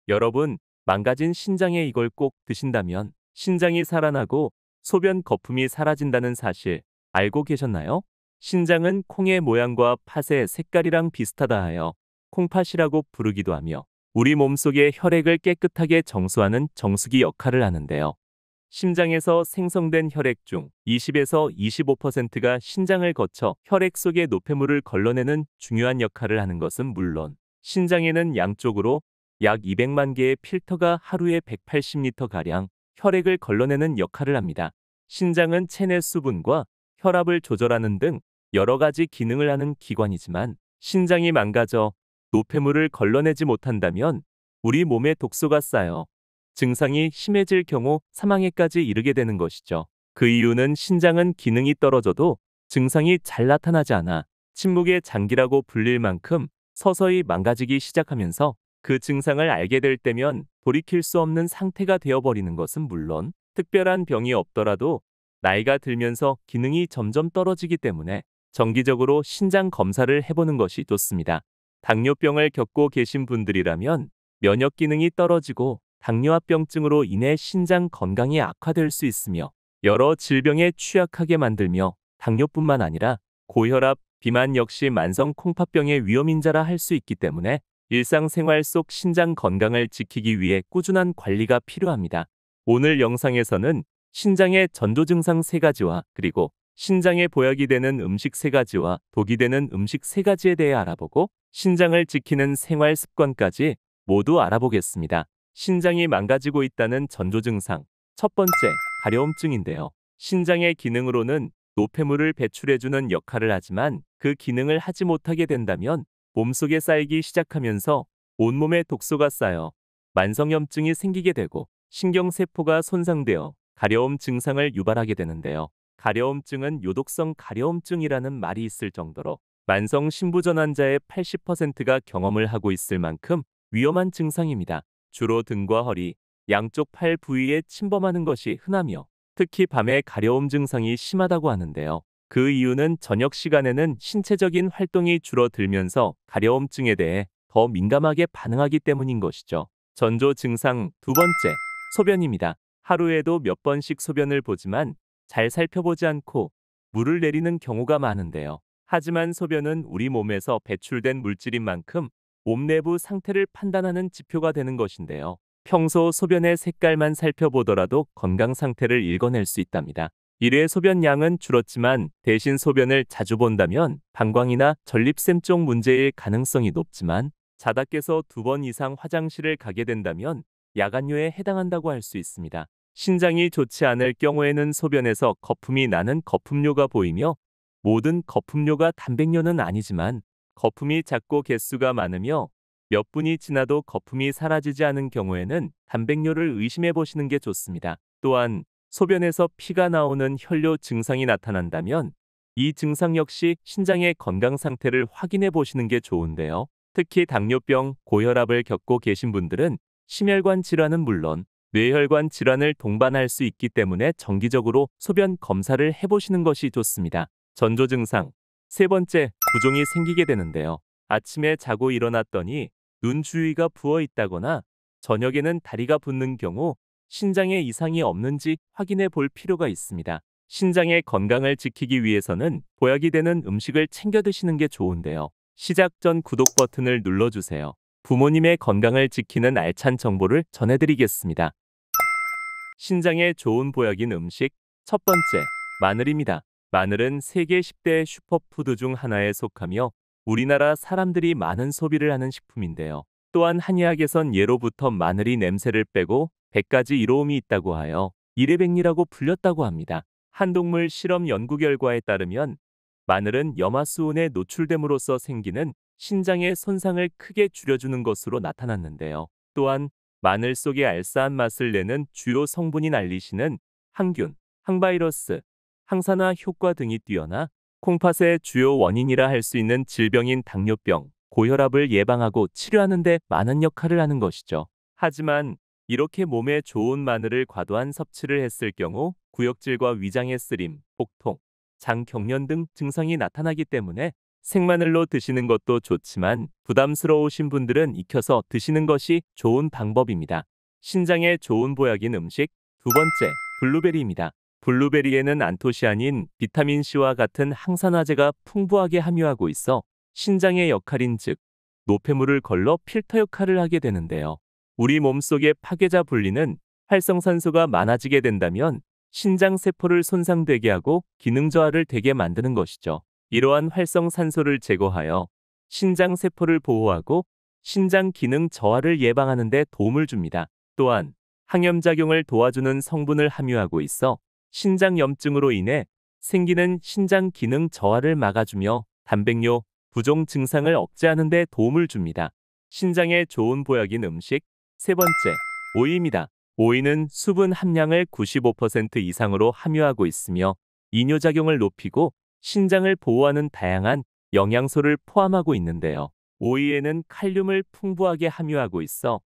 여러분, 망가진 신장에 이걸 꼭 드신다면 신장이 살아나고 소변 거품이 사라진다는 사실 알고 계셨나요? 신장은 콩의 모양과 팥의 색깔이랑 비슷하다 하여 콩팥이라고 부르기도 하며 우리 몸속의 혈액을 깨끗하게 정수하는 정수기 역할을 하는데요. 심장에서 생성된 혈액 중 20에서 25%가 신장을 거쳐 혈액 속의 노폐물을 걸러내는 중요한 역할을 하는 것은 물론 신장에는 양쪽으로 약 200만 개의 필터가 하루에 180리터가량 혈액을 걸러내는 역할을 합니다. 신장은 체내 수분과 혈압을 조절하는 등 여러 가지 기능을 하는 기관이지만 신장이 망가져 노폐물을 걸러내지 못한다면 우리 몸에 독소가 쌓여 증상이 심해질 경우 사망에까지 이르게 되는 것이죠. 그 이유는 신장은 기능이 떨어져도 증상이 잘 나타나지 않아 침묵의 장기라고 불릴 만큼 서서히 망가지기 시작하면서 그 증상을 알게 될 때면 돌이킬 수 없는 상태가 되어버리는 것은 물론 특별한 병이 없더라도 나이가 들면서 기능이 점점 떨어지기 때문에 정기적으로 신장 검사를 해보는 것이 좋습니다. 당뇨병을 겪고 계신 분들이라면 면역 기능이 떨어지고 당뇨합병증으로 인해 신장 건강이 악화될 수 있으며 여러 질병에 취약하게 만들며 당뇨뿐만 아니라 고혈압, 비만 역시 만성 콩팥병의 위험인자라 할 수 있기 때문에 일상생활 속 신장 건강을 지키기 위해 꾸준한 관리가 필요합니다. 오늘 영상에서는 신장의 전조 증상 3가지와 그리고 신장에 보약이 되는 음식 3가지와 독이 되는 음식 3가지에 대해 알아보고 신장을 지키는 생활 습관까지 모두 알아보겠습니다. 신장이 망가지고 있다는 전조 증상. 첫 번째, 가려움증인데요. 신장의 기능으로는 노폐물을 배출해주는 역할을 하지만 그 기능을 하지 못하게 된다면 몸속에 쌓이기 시작하면서 온몸에 독소가 쌓여 만성염증이 생기게 되고 신경세포가 손상되어 가려움 증상을 유발하게 되는데요. 가려움증은 요독성 가려움증이라는 말이 있을 정도로 만성 신부전 환자의 80%가 경험을 하고 있을 만큼 위험한 증상입니다. 주로 등과 허리, 양쪽 팔 부위에 침범하는 것이 흔하며 특히 밤에 가려움 증상이 심하다고 하는데요. 그 이유는 저녁 시간에는 신체적인 활동이 줄어들면서 가려움증에 대해 더 민감하게 반응하기 때문인 것이죠. 전조 증상 두 번째, 소변입니다. 하루에도 몇 번씩 소변을 보지만 잘 살펴보지 않고 물을 내리는 경우가 많은데요. 하지만 소변은 우리 몸에서 배출된 물질인 만큼 몸 내부 상태를 판단하는 지표가 되는 것인데요. 평소 소변의 색깔만 살펴보더라도 건강 상태를 읽어낼 수 있답니다. 1회 소변 양은 줄었지만 대신 소변을 자주 본다면 방광이나 전립샘 쪽 문제일 가능성이 높지만 자다 깨서 2번 이상 화장실을 가게 된다면 야간뇨에 해당한다고 할 수 있습니다. 신장이 좋지 않을 경우에는 소변에서 거품이 나는 거품뇨가 보이며 모든 거품뇨가 단백뇨는 아니지만 거품이 작고 개수가 많으며 몇 분이 지나도 거품이 사라지지 않은 경우에는 단백뇨를 의심해 보시는 게 좋습니다. 또한 소변에서 피가 나오는 혈뇨 증상이 나타난다면 이 증상 역시 신장의 건강 상태를 확인해 보시는 게 좋은데요. 특히 당뇨병, 고혈압을 겪고 계신 분들은 심혈관 질환은 물론 뇌혈관 질환을 동반할 수 있기 때문에 정기적으로 소변 검사를 해보시는 것이 좋습니다. 전조 증상 세 번째, 부종이 생기게 되는데요. 아침에 자고 일어났더니 눈 주위가 부어 있다거나 저녁에는 다리가 붓는 경우 신장에 이상이 없는지 확인해 볼 필요가 있습니다. 신장의 건강을 지키기 위해서는 보약이 되는 음식을 챙겨 드시는 게 좋은데요. 시작 전 구독 버튼을 눌러주세요. 부모님의 건강을 지키는 알찬 정보를 전해드리겠습니다. 신장에 좋은 보약인 음식 첫 번째, 마늘입니다. 마늘은 세계 10대 슈퍼푸드 중 하나에 속하며 우리나라 사람들이 많은 소비를 하는 식품인데요. 또한 한의학에선 예로부터 마늘이 냄새를 빼고 100가지 이로움이 있다고 하여 일회백리라고 불렸다고 합니다. 한동물 실험 연구 결과에 따르면 마늘은 염화수온에 노출됨으로써 생기는 신장의 손상을 크게 줄여주는 것으로 나타났는데요. 또한 마늘 속의 알싸한 맛을 내는 주요 성분인 알리신은 항균, 항바이러스, 항산화 효과 등이 뛰어나 콩팥의 주요 원인이라 할 수 있는 질병인 당뇨병, 고혈압을 예방하고 치료하는 데 많은 역할을 하는 것이죠. 하지만 이렇게 몸에 좋은 마늘을 과도한 섭취를 했을 경우 구역질과 위장의 쓰림, 복통, 장 경련 등 증상이 나타나기 때문에 생마늘로 드시는 것도 좋지만 부담스러우신 분들은 익혀서 드시는 것이 좋은 방법입니다. 신장에 좋은 보약인 음식 두 번째, 블루베리입니다. 블루베리에는 안토시아닌, 비타민C와 같은 항산화제가 풍부하게 함유하고 있어 신장의 역할인 즉 노폐물을 걸러 필터 역할을 하게 되는데요. 우리 몸속에 파괴자 분리는 활성산소가 많아지게 된다면 신장 세포를 손상되게 하고 기능 저하를 되게 만드는 것이죠. 이러한 활성산소를 제거하여 신장 세포를 보호하고 신장 기능 저하를 예방하는 데 도움을 줍니다. 또한 항염작용을 도와주는 성분을 함유하고 있어 신장 염증으로 인해 생기는 신장 기능 저하를 막아주며 단백뇨, 부종 증상을 억제하는 데 도움을 줍니다. 신장에 좋은 보약인 음식 세 번째, 오이입니다. 오이는 수분 함량을 95% 이상으로 함유하고 있으며 이뇨작용을 높이고 신장을 보호하는 다양한 영양소를 포함하고 있는데요. 오이에는 칼륨을 풍부하게 함유하고 있어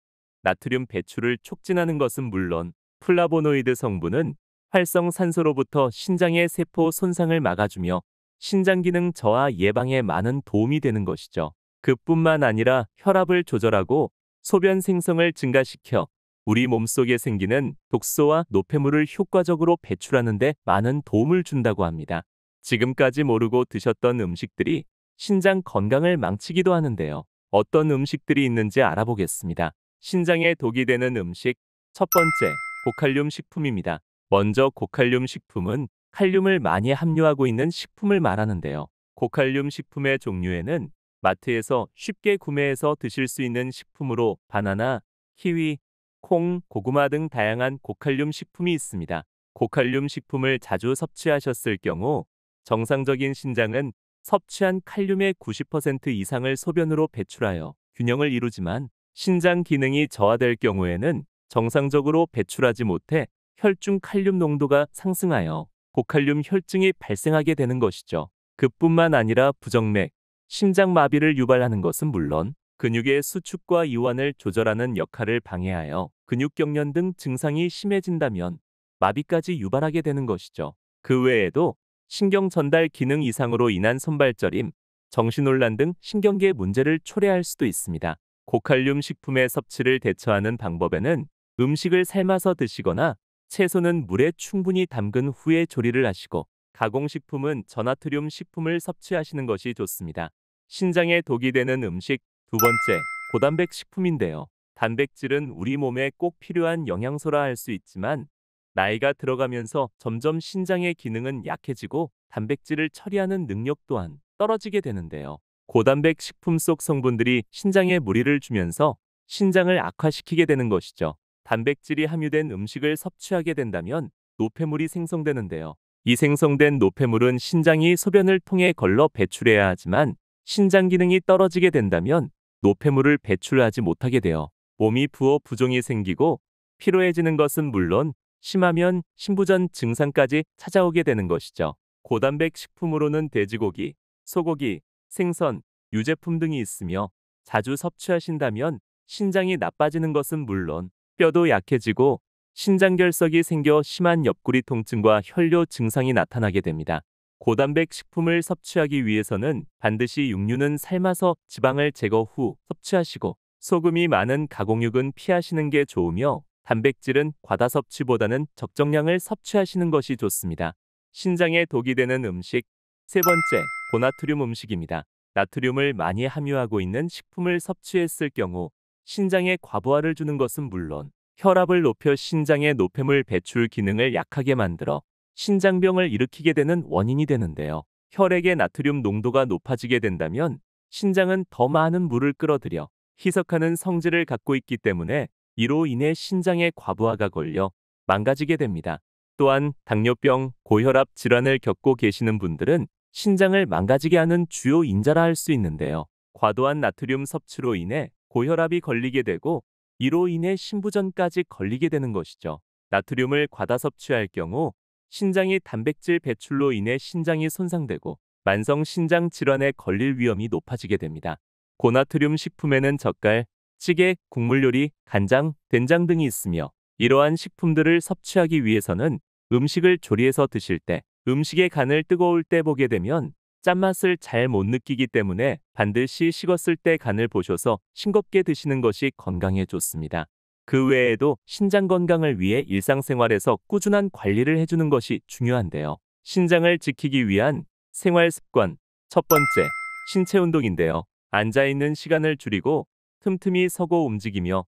나트륨 배출을 촉진하는 것은 물론 플라보노이드 성분은 활성산소로부터 신장의 세포 손상을 막아주며 신장 기능 저하 예방에 많은 도움이 되는 것이죠. 그뿐만 아니라 혈압을 조절하고 소변 생성을 증가시켜 우리 몸속에 생기는 독소와 노폐물을 효과적으로 배출하는 데 많은 도움을 준다고 합니다. 지금까지 모르고 드셨던 음식들이 신장 건강을 망치기도 하는데요. 어떤 음식들이 있는지 알아보겠습니다. 신장에 독이 되는 음식 첫 번째, 고칼륨 식품입니다. 먼저 고칼륨 식품은 칼륨을 많이 함유하고 있는 식품을 말하는데요. 고칼륨 식품의 종류에는 마트에서 쉽게 구매해서 드실 수 있는 식품으로 바나나, 키위, 콩, 고구마 등 다양한 고칼륨 식품이 있습니다. 고칼륨 식품을 자주 섭취하셨을 경우 정상적인 신장은 섭취한 칼륨의 90% 이상을 소변으로 배출하여 균형을 이루지만 신장 기능이 저하될 경우에는 정상적으로 배출하지 못해 혈중 칼륨 농도가 상승하여 고칼륨 혈증이 발생하게 되는 것이죠. 그뿐만 아니라 부정맥, 심장마비를 유발하는 것은 물론 근육의 수축과 이완을 조절하는 역할을 방해하여 근육경련 등 증상이 심해진다면 마비까지 유발하게 되는 것이죠. 그 외에도 신경 전달 기능 이상으로 인한 손발저림, 정신혼란 등 신경계 문제를 초래할 수도 있습니다. 고칼륨 식품의 섭취를 대처하는 방법에는 음식을 삶아서 드시거나 채소는 물에 충분히 담근 후에 조리를 하시고 가공식품은 저나트륨 식품을 섭취하시는 것이 좋습니다. 신장에 독이 되는 음식 두 번째, 고단백 식품인데요. 단백질은 우리 몸에 꼭 필요한 영양소라 할 수 있지만 나이가 들어가면서 점점 신장의 기능은 약해지고 단백질을 처리하는 능력 또한 떨어지게 되는데요. 고단백 식품 속 성분들이 신장에 무리를 주면서 신장을 악화시키게 되는 것이죠. 단백질이 함유된 음식을 섭취하게 된다면 노폐물이 생성되는데요. 이 생성된 노폐물은 신장이 소변을 통해 걸러 배출해야 하지만 신장 기능이 떨어지게 된다면 노폐물을 배출하지 못하게 되어 몸이 부어 부종이 생기고 피로해지는 것은 물론 심하면 신부전 증상까지 찾아오게 되는 것이죠. 고단백 식품으로는 돼지고기, 소고기, 생선, 유제품 등이 있으며 자주 섭취하신다면 신장이 나빠지는 것은 물론 뼈도 약해지고 신장결석이 생겨 심한 옆구리 통증과 혈뇨 증상이 나타나게 됩니다. 고단백 식품을 섭취하기 위해서는 반드시 육류는 삶아서 지방을 제거 후 섭취하시고 소금이 많은 가공육은 피하시는 게 좋으며 단백질은 과다 섭취보다는 적정량을 섭취하시는 것이 좋습니다. 신장에 독이 되는 음식 세 번째, 고나트륨 음식입니다. 나트륨을 많이 함유하고 있는 식품을 섭취했을 경우 신장에 과부하를 주는 것은 물론 혈압을 높여 신장의 노폐물 배출 기능을 약하게 만들어 신장병을 일으키게 되는 원인이 되는데요. 혈액의 나트륨 농도가 높아지게 된다면 신장은 더 많은 물을 끌어들여 희석하는 성질을 갖고 있기 때문에 이로 인해 신장에 과부하가 걸려 망가지게 됩니다. 또한 당뇨병, 고혈압 질환을 겪고 계시는 분들은 신장을 망가지게 하는 주요 인자라 할 수 있는데요. 과도한 나트륨 섭취로 인해 고혈압이 걸리게 되고 이로 인해 신부전까지 걸리게 되는 것이죠. 나트륨을 과다 섭취할 경우 신장이 단백질 배출로 인해 신장이 손상되고 만성 신장 질환에 걸릴 위험이 높아지게 됩니다. 고나트륨 식품에는 젓갈, 찌개, 국물 요리, 간장, 된장 등이 있으며 이러한 식품들을 섭취하기 위해서는 음식을 조리해서 드실 때 음식의 간을 뜨거울 때 보게 되면 짠맛을 잘 못 느끼기 때문에 반드시 식었을 때 간을 보셔서 싱겁게 드시는 것이 건강에 좋습니다. 그 외에도 신장 건강을 위해 일상생활에서 꾸준한 관리를 해주는 것이 중요한데요. 신장을 지키기 위한 생활 습관. 첫 번째, 신체 운동인데요. 앉아있는 시간을 줄이고 틈틈이 서고 움직이며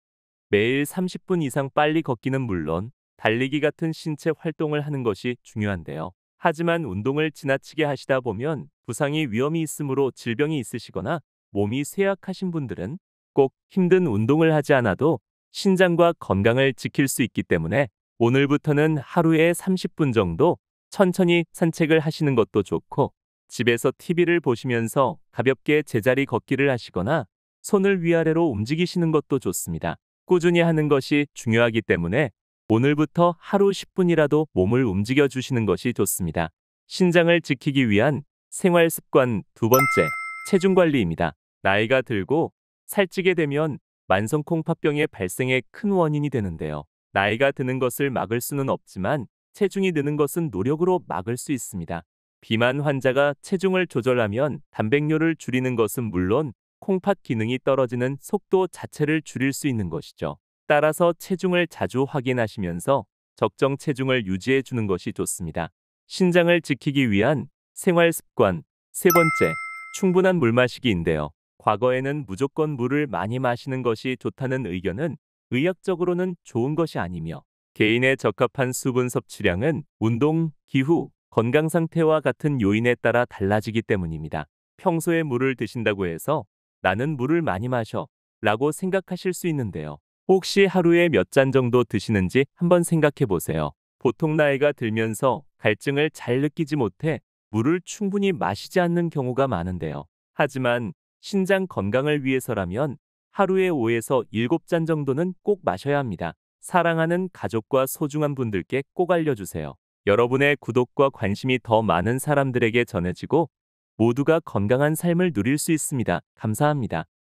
매일 30분 이상 빨리 걷기는 물론 달리기 같은 신체 활동을 하는 것이 중요한데요. 하지만 운동을 지나치게 하시다 보면 부상이 위험이 있으므로 질병이 있으시거나 몸이 쇠약하신 분들은 꼭 힘든 운동을 하지 않아도 신장과 건강을 지킬 수 있기 때문에 오늘부터는 하루에 30분 정도 천천히 산책을 하시는 것도 좋고 집에서 TV를 보시면서 가볍게 제자리 걷기를 하시거나 손을 위아래로 움직이시는 것도 좋습니다. 꾸준히 하는 것이 중요하기 때문에 오늘부터 하루 10분이라도 몸을 움직여 주시는 것이 좋습니다. 신장을 지키기 위한 생활 습관. 두 번째, 체중 관리입니다. 나이가 들고 살찌게 되면 만성 콩팥병의 발생의 큰 원인이 되는데요. 나이가 드는 것을 막을 수는 없지만 체중이 느는 것은 노력으로 막을 수 있습니다. 비만 환자가 체중을 조절하면 단백뇨를 줄이는 것은 물론 콩팥 기능이 떨어지는 속도 자체를 줄일 수 있는 것이죠. 따라서 체중을 자주 확인하시면서 적정 체중을 유지해 주는 것이 좋습니다. 신장을 지키기 위한 생활 습관. 세 번째, 충분한 물 마시기인데요. 과거에는 무조건 물을 많이 마시는 것이 좋다는 의견은 의학적으로는 좋은 것이 아니며 개인의 적합한 수분 섭취량은 운동, 기후, 건강 상태와 같은 요인에 따라 달라지기 때문입니다. 평소에 물을 드신다고 해서 나는 물을 많이 마셔 라고 생각하실 수 있는데요. 혹시 하루에 몇 잔 정도 드시는지 한번 생각해 보세요. 보통 나이가 들면서 갈증을 잘 느끼지 못해 물을 충분히 마시지 않는 경우가 많은데요. 하지만 신장 건강을 위해서라면 하루에 5에서 7잔 정도는 꼭 마셔야 합니다. 사랑하는 가족과 소중한 분들께 꼭 알려주세요. 여러분의 구독과 관심이 더 많은 사람들에게 전해지고 모두가 건강한 삶을 누릴 수 있습니다. 감사합니다.